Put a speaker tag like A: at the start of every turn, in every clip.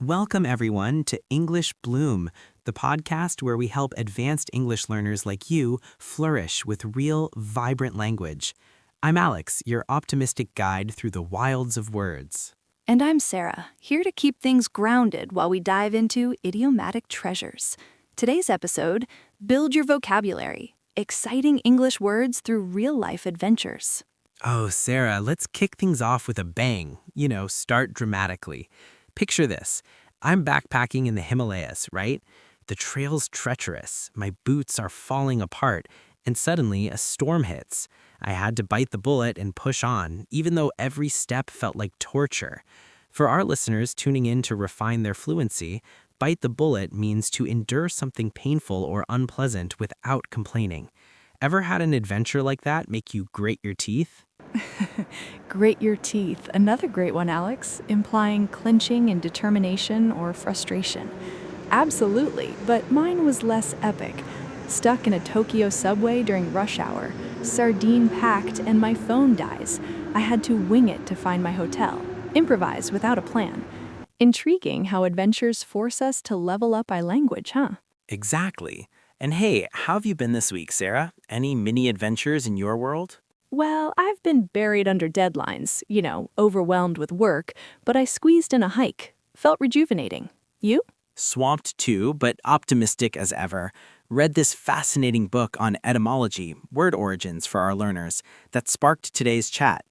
A: Welcome, everyone, to English Bloom, the podcast where we help advanced English learners like you flourish with real, vibrant language. I'm Alex, your optimistic guide through the wilds of words.
B: And I'm Sarah, here to keep things grounded while we dive into idiomatic treasures. Today's episode, Build Your Vocabulary, exciting English words through real-life adventures.
A: Oh, Sarah, let's kick things off with a bang. Start dramatically. Picture this. I'm backpacking in the Himalayas, right? The trail's treacherous, my boots are falling apart, and suddenly a storm hits. I had to bite the bullet and push on, even though every step felt like torture. For our listeners tuning in to refine their fluency, bite the bullet means to endure something painful or unpleasant without complaining. Ever had an adventure like that make you grate your teeth?
B: Grate your teeth, another great one, Alex, implying clenching in determination or frustration. Absolutely, but mine was less epic. Stuck in a Tokyo subway during rush hour, sardine packed, and my phone dies. I had to wing it to find my hotel. Improvise without a plan. Intriguing how adventures force us to level up our language, huh?
A: Exactly. And hey, how have you been this week, Sarah? Any mini adventures in your world?
B: Well, I've been buried under deadlines, overwhelmed with work, but I squeezed in a hike. Felt rejuvenating. You?
A: Swamped too, but optimistic as ever. Read this fascinating book on etymology, word origins for our learners, that sparked today's chat.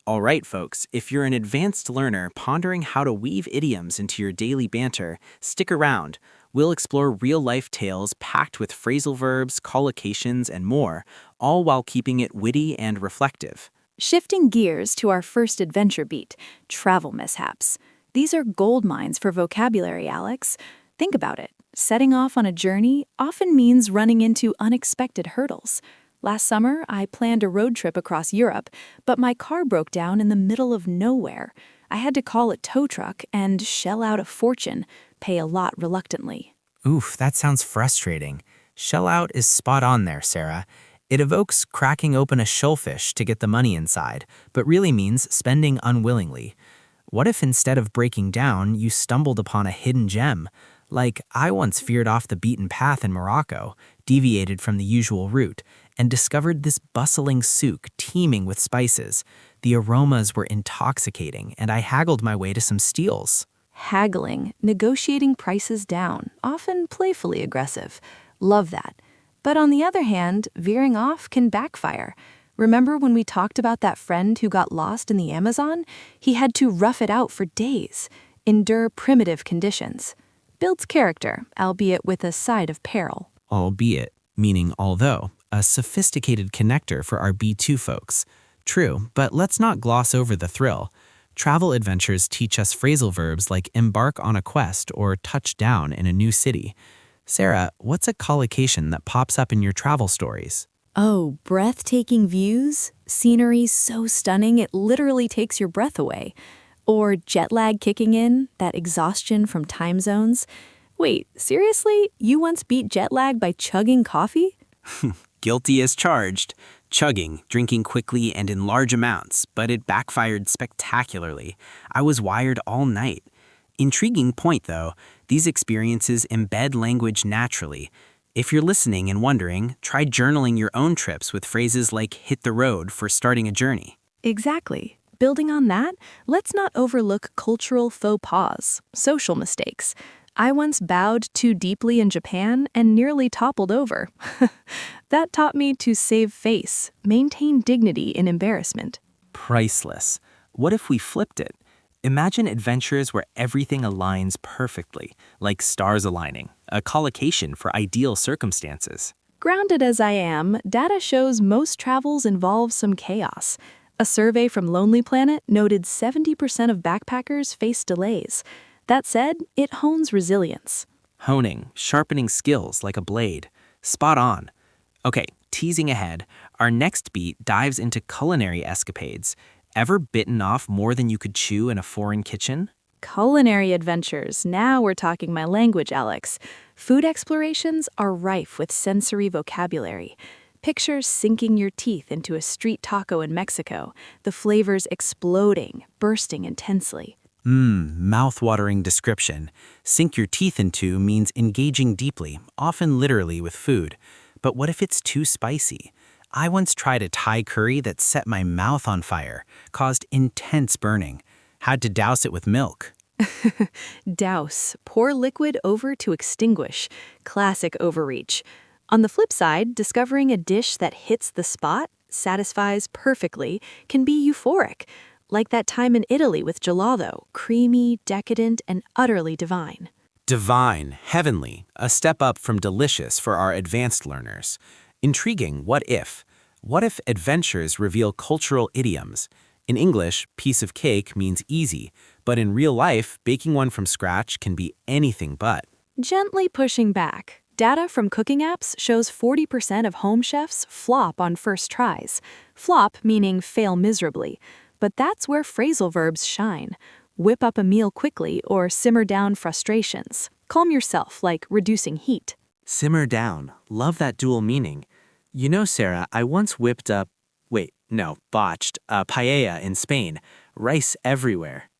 A: All right, folks, if you're an advanced learner pondering how to weave idioms into your daily banter, stick around. We'll explore real-life tales packed with phrasal verbs, collocations, and more, all while keeping it witty and reflective.
B: Shifting gears to our first adventure beat, travel mishaps. These are gold mines for vocabulary, Alex. Think about it. Setting off on a journey often means running into unexpected hurdles. Last summer, I planned a road trip across Europe, but my car broke down in the middle of nowhere. I had to call a tow truck and shell out a fortune, pay a lot reluctantly.
C: Oof, that sounds frustrating. Shell out is spot on there, Sarah. It evokes cracking open a shellfish to get the money inside, but really means spending unwillingly. What if instead of breaking down, you stumbled upon a hidden gem? Like, I once veered off the beaten path in Morocco, deviated from the usual route, and discovered this bustling souk teeming with spices. The aromas were intoxicating, and I haggled my way to some steals.
B: Haggling, negotiating prices down, often playfully aggressive. Love that. But on the other hand, veering off can backfire. Remember when we talked about that friend who got lost in the Amazon? He had to rough it out for days, endure primitive conditions. Builds character, albeit with a side of peril.
A: Albeit, meaning although, a sophisticated connector for our B2 folks. True, but let's not gloss over the thrill. Travel adventures teach us phrasal verbs like embark on a quest or touch down in a new city. Sarah, what's a collocation that pops up in your travel stories?
B: Oh, breathtaking views? Scenery so stunning it literally takes your breath away. Or jet lag kicking in, that exhaustion from time zones. Wait, seriously? You once beat jet lag by chugging coffee?
A: Guilty as charged. Chugging, drinking quickly and in large amounts, but it backfired spectacularly. I was wired all night. Intriguing point though, these experiences embed language naturally. If you're listening and wondering, try journaling your own trips with phrases like hit the road for starting a journey.
B: Exactly. Building on that, let's not overlook cultural faux pas, social mistakes. I once bowed too deeply in Japan and nearly toppled over. That taught me to save face, maintain dignity in embarrassment.
A: Priceless. What if we flipped it? Imagine adventures where everything aligns perfectly, like stars aligning, a collocation for ideal circumstances.
B: Grounded as I am, data shows most travels involve some chaos. A survey from Lonely Planet noted 70% of backpackers face delays. That said, it hones resilience.
A: Honing, sharpening skills like a blade. Spot on. Okay, teasing ahead, our next beat dives into culinary escapades. Ever bitten off more than you could chew in a foreign kitchen?
B: Culinary adventures. Now we're talking my language, Alex. Food explorations are rife with sensory vocabulary. Picture sinking your teeth into a street taco in Mexico, the flavors exploding, bursting intensely.
A: Mouth-watering description. Sink your teeth into means engaging deeply, often literally with food. But what if it's too spicy? I once tried a Thai curry that set my mouth on fire, caused intense burning. Had to douse it with milk.
B: Douse. Pour liquid over to extinguish. Classic overreach. On the flip side, discovering a dish that hits the spot, satisfies perfectly, can be euphoric. Like that time in Italy with gelato, creamy, decadent, and utterly divine.
A: Divine, heavenly, a step up from delicious for our advanced learners. Intriguing, what if? What if adventures reveal cultural idioms? In English, piece of cake means easy, but in real life, baking one from scratch can be anything but.
B: Gently pushing back. Data from cooking apps shows 40% of home chefs flop on first tries. Flop meaning fail miserably. But that's where phrasal verbs shine. Whip up a meal quickly or simmer down frustrations. Calm yourself, like reducing heat.
C: Simmer down. Love that dual meaning. You know, Sarah, I once botched a paella in Spain. Rice everywhere.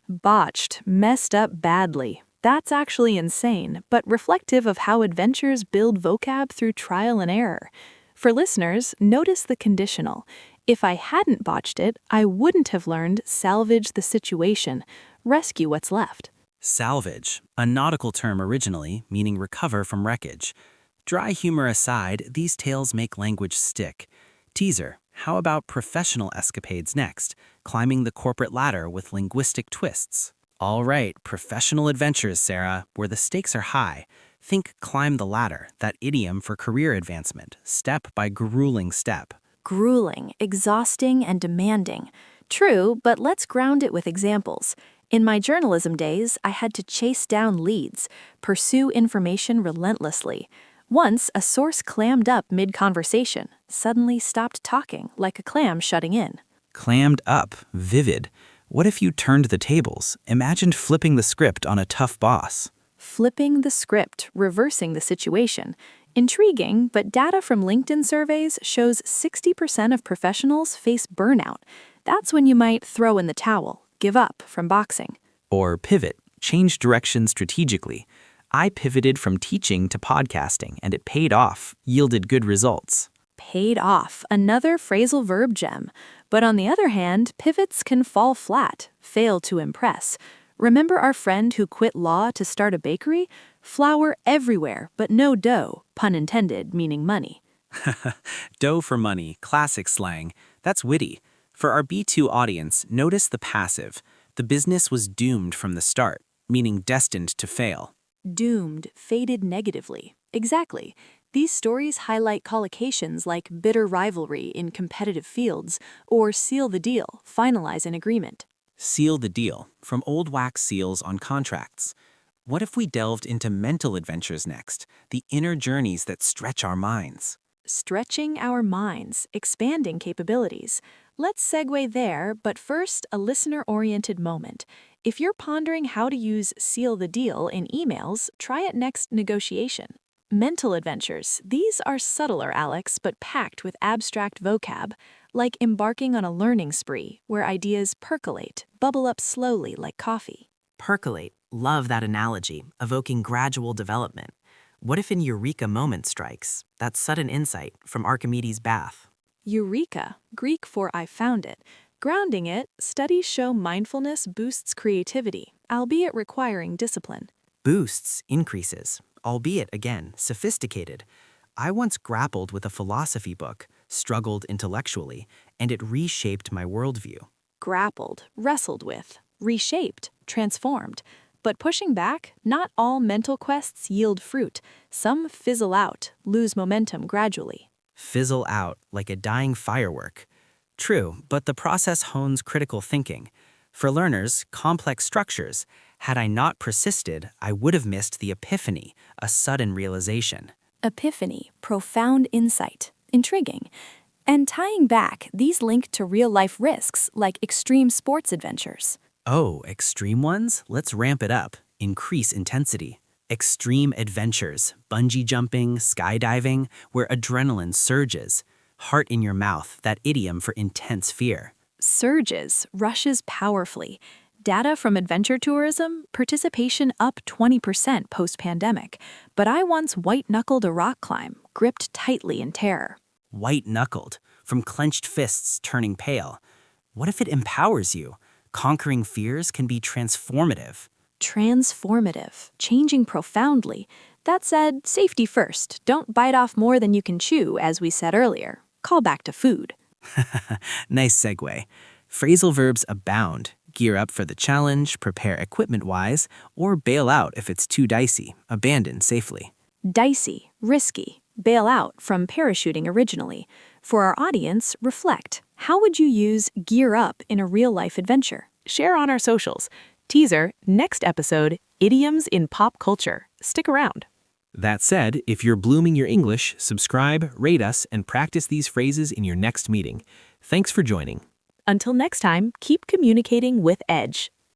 B: Botched, messed up badly. That's actually insane, but reflective of how adventures build vocab through trial and error. For listeners, notice the conditional. If I hadn't botched it, I wouldn't have learned salvage the situation, rescue what's left.
A: Salvage, a nautical term originally, meaning recover from wreckage. Dry humor aside, these tales make language stick. Teaser, how about professional escapades next? Climbing the corporate ladder with linguistic twists. All right, professional adventures, Sarah, where the stakes are high. Think climb the ladder, that idiom for career advancement, step by grueling step.
B: Grueling, exhausting, and demanding. True, but let's ground it with examples. In my journalism days, I had to chase down leads, pursue information relentlessly. Once, a source clammed up mid-conversation, suddenly stopped talking like a clam shutting in.
A: Clammed up, vivid. What if you turned the tables, imagined flipping the script on a tough boss?
B: Flipping the script, reversing the situation. Intriguing, but data from LinkedIn surveys shows 60% of professionals face burnout. That's when you might throw in the towel, give up from boxing.
A: Or pivot, change direction strategically. I pivoted from teaching to podcasting, and it paid off, yielded good results.
B: Paid off, another phrasal verb gem. But on the other hand, pivots can fall flat, fail to impress. Remember our friend who quit law to start a bakery? Flour everywhere, but no dough, pun intended, meaning money.
A: Dough for money, classic slang. That's witty. For our B2 audience, notice the passive. The business was doomed from the start, meaning destined to fail.
B: Doomed, fated negatively. Exactly. These stories highlight collocations like bitter rivalry in competitive fields or seal the deal, finalize an agreement.
A: Seal the deal, from old wax seals on contracts. What if we delved into mental adventures next, the inner journeys that stretch our minds?
B: Stretching our minds, expanding capabilities. Let's segue there, but first, a listener-oriented moment. If you're pondering how to use seal the deal in emails, try it next negotiation. Mental adventures. These are subtler, Alex, but packed with abstract vocab, like embarking on a learning spree where ideas percolate, bubble up slowly like coffee.
C: Percolate. Love that analogy, evoking gradual development. What if an eureka moment strikes, that sudden insight from Archimedes' bath?
B: Eureka, Greek for I found it. Grounding it, studies show mindfulness boosts creativity, albeit requiring discipline.
C: Boosts, increases, albeit, again, sophisticated. I once grappled with a philosophy book, struggled intellectually, and it reshaped my worldview.
B: Grappled, wrestled with, reshaped, transformed. But pushing back, not all mental quests yield fruit. Some fizzle out, lose momentum gradually.
C: Fizzle out like a dying firework. True, but the process hones critical thinking. For learners, complex structures. Had I not persisted, I would have missed the epiphany, a sudden realization.
B: Epiphany, profound insight, intriguing. And tying back, these link to real-life risks like extreme sports adventures.
C: Oh, extreme ones? Let's ramp it up. Increase intensity. Extreme adventures, bungee jumping, skydiving, where adrenaline surges. Heart in your mouth, that idiom for intense fear.
B: Surges, rushes powerfully. Data from adventure tourism, participation up 20% post-pandemic. But I once white-knuckled a rock climb, gripped tightly in terror.
C: White-knuckled, from clenched fists turning pale. What if it empowers you? Conquering fears can be transformative.
B: Transformative, changing profoundly. That said, safety first. Don't bite off more than you can chew, as we said earlier. Call back to food.
C: Nice segue. Phrasal verbs abound. Gear up for the challenge, prepare equipment-wise, or bail out if it's too dicey, abandon safely.
B: Dicey, risky, bail out from parachuting originally. For our audience, reflect. How would you use gear up in a real-life adventure?
D: Share on our socials. Teaser, next episode, idioms in pop culture. Stick around.
A: That said, if you're blooming your English, subscribe, rate us, and practice these phrases in your next meeting. Thanks for joining.
D: Until next time, keep communicating with edge.